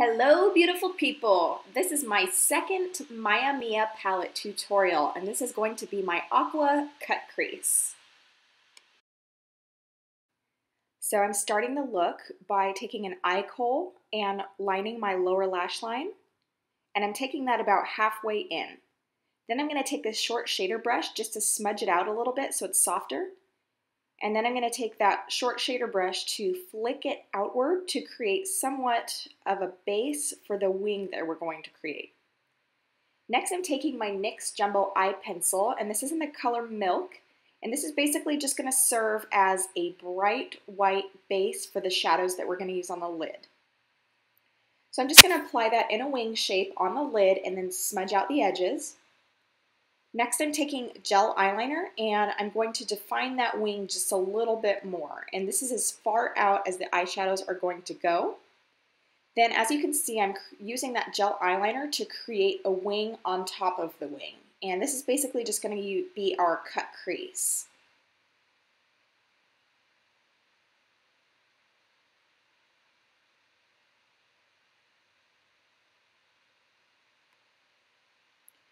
Hello, beautiful people. This is my second Maya Mia palette tutorial, and this is going to be my Aqua Cut Crease. So I'm starting the look by taking an eye kohl and lining my lower lash line, and I'm taking that about halfway in. Then I'm going to take this short shader brush just to smudge it out a little bit so it's softer. And then I'm going to take that short shader brush to flick it outward to create somewhat of a base for the wing that we're going to create. Next, I'm taking my NYX Jumbo Eye Pencil, and this is in the color Milk, and this is basically just going to serve as a bright white base for the shadows that we're going to use on the lid. So I'm just going to apply that in a wing shape on the lid and then smudge out the edges. Next, I'm taking gel eyeliner and I'm going to define that wing just a little bit more. And this is as far out as the eyeshadows are going to go. Then, as you can see, I'm using that gel eyeliner to create a wing on top of the wing. And this is basically just going to be our cut crease.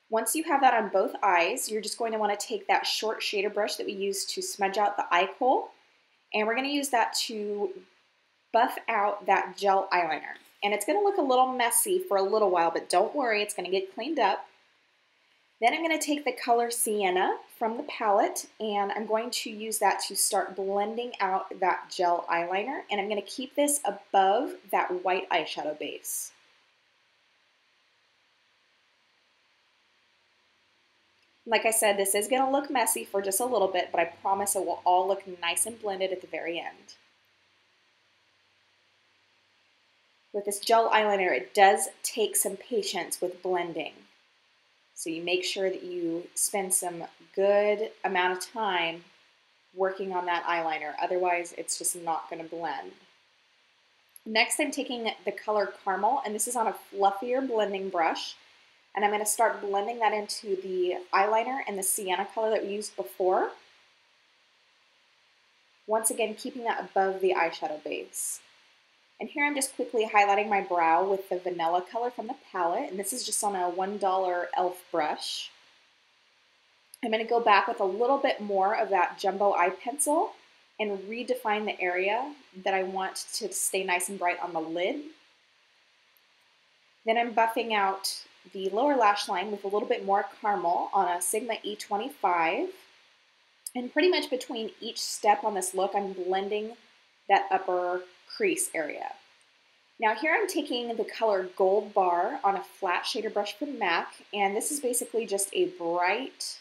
Once you have that on both eyes, you're just going to want to take that short shader brush that we used to smudge out the eye kohl, and we're going to use that to buff out that gel eyeliner. And it's going to look a little messy for a little while, but don't worry, it's going to get cleaned up. Then I'm going to take the color Sienna from the palette, and I'm going to use that to start blending out that gel eyeliner, and I'm going to keep this above that white eyeshadow base. Like I said, this is going to look messy for just a little bit, but I promise it will all look nice and blended at the very end. With this gel eyeliner, it does take some patience with blending. So you make sure that you spend some good amount of time working on that eyeliner. Otherwise, it's just not going to blend. Next, I'm taking the color Caramel, and this is on a fluffier blending brush. And I'm going to start blending that into the eyeliner and the Sienna color that we used before. Once again, keeping that above the eyeshadow base. And here I'm just quickly highlighting my brow with the vanilla color from the palette. And this is just on a $1 e.l.f. brush. I'm going to go back with a little bit more of that Jumbo Eye Pencil and redefine the area that I want to stay nice and bright on the lid. Then I'm buffing out the lower lash line with a little bit more Caramel on a Sigma E25. And pretty much between each step on this look, I'm blending that upper crease area. Now here I'm taking the color Gold Bar on a flat shader brush from MAC, and this is basically just a bright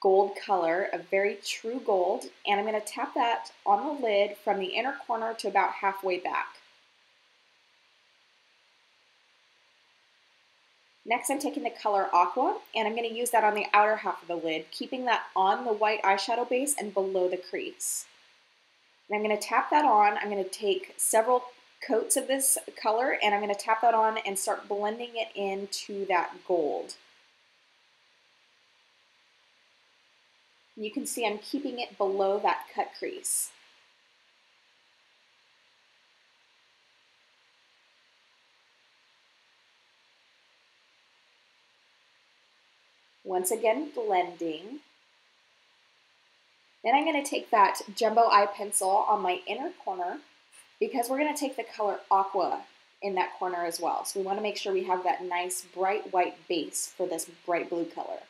gold color, a very true gold, and I'm going to tap that on the lid from the inner corner to about halfway back. Next, I'm taking the color Aqua, and I'm going to use that on the outer half of the lid, keeping that on the white eyeshadow base and below the crease. And I'm going to tap that on. I'm going to take several coats of this color, and I'm going to tap that on and start blending it into that gold. You can see I'm keeping it below that cut crease. Once again, blending. Then I'm going to take that Jumbo Eye Pencil on my inner corner because we're going to take the color Aqua in that corner as well. So we want to make sure we have that nice bright white base for this bright blue color.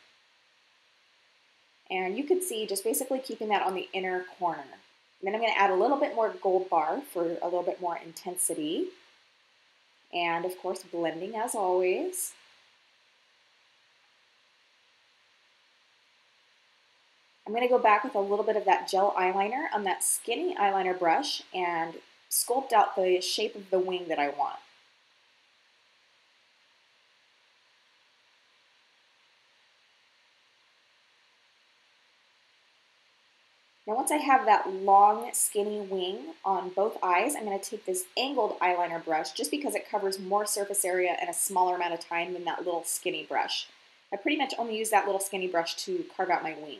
And you can see just basically keeping that on the inner corner. And then I'm going to add a little bit more Gold Bar for a little bit more intensity. And of course, blending as always. I'm going to go back with a little bit of that gel eyeliner on that skinny eyeliner brush and sculpt out the shape of the wing that I want. Now once I have that long skinny wing on both eyes, I'm going to take this angled eyeliner brush just because it covers more surface area in a smaller amount of time than that little skinny brush. I pretty much only use that little skinny brush to carve out my wing.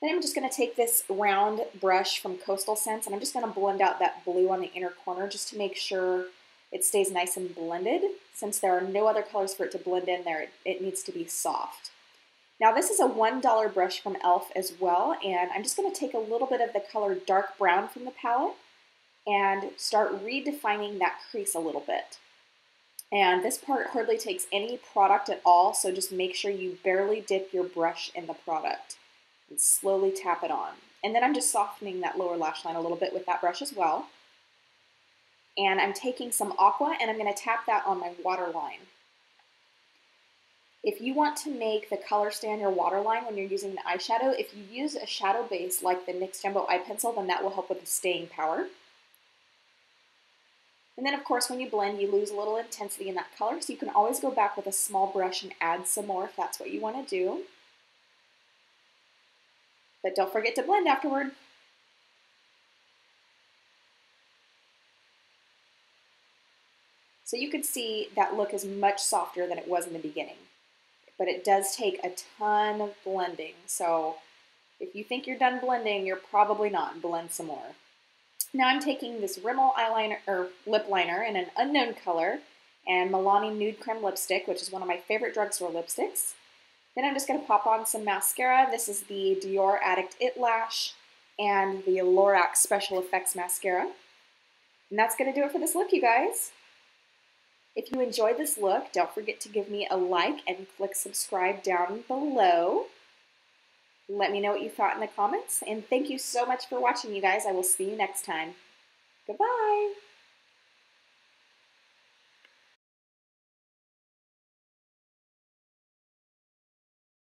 Then I'm just going to take this round brush from Coastal Scents and I'm just going to blend out that blue on the inner corner just to make sure it stays nice and blended. Since there are no other colors for it to blend in there, it needs to be soft. Now this is a $1 brush from e.l.f. as well, and I'm just going to take a little bit of the color dark brown from the palette and start redefining that crease a little bit. And this part hardly takes any product at all, so just make sure you barely dip your brush in the product and slowly tap it on. And then I'm just softening that lower lash line a little bit with that brush as well. And I'm taking some Aqua and I'm going to tap that on my waterline. If you want to make the color stay on your waterline when you're using the eyeshadow, if you use a shadow base like the NYX Jumbo Eye Pencil, then that will help with the staying power. And then of course when you blend, you lose a little intensity in that color, so you can always go back with a small brush and add some more if that's what you want to do. But don't forget to blend afterward. So you can see that look is much softer than it was in the beginning. But it does take a ton of blending. So if you think you're done blending, you're probably not. Blend some more. Now I'm taking this Rimmel eyeliner or lip liner in an unknown color and Milani Nude Creme lipstick, which is one of my favorite drugstore lipsticks. Then I'm just going to pop on some mascara. This is the Dior Addict It-Lash and the Lorac Special Effects Mascara. And that's going to do it for this look, you guys. If you enjoyed this look, don't forget to give me a like and click subscribe down below. Let me know what you thought in the comments. And thank you so much for watching, you guys. I will see you next time. Goodbye.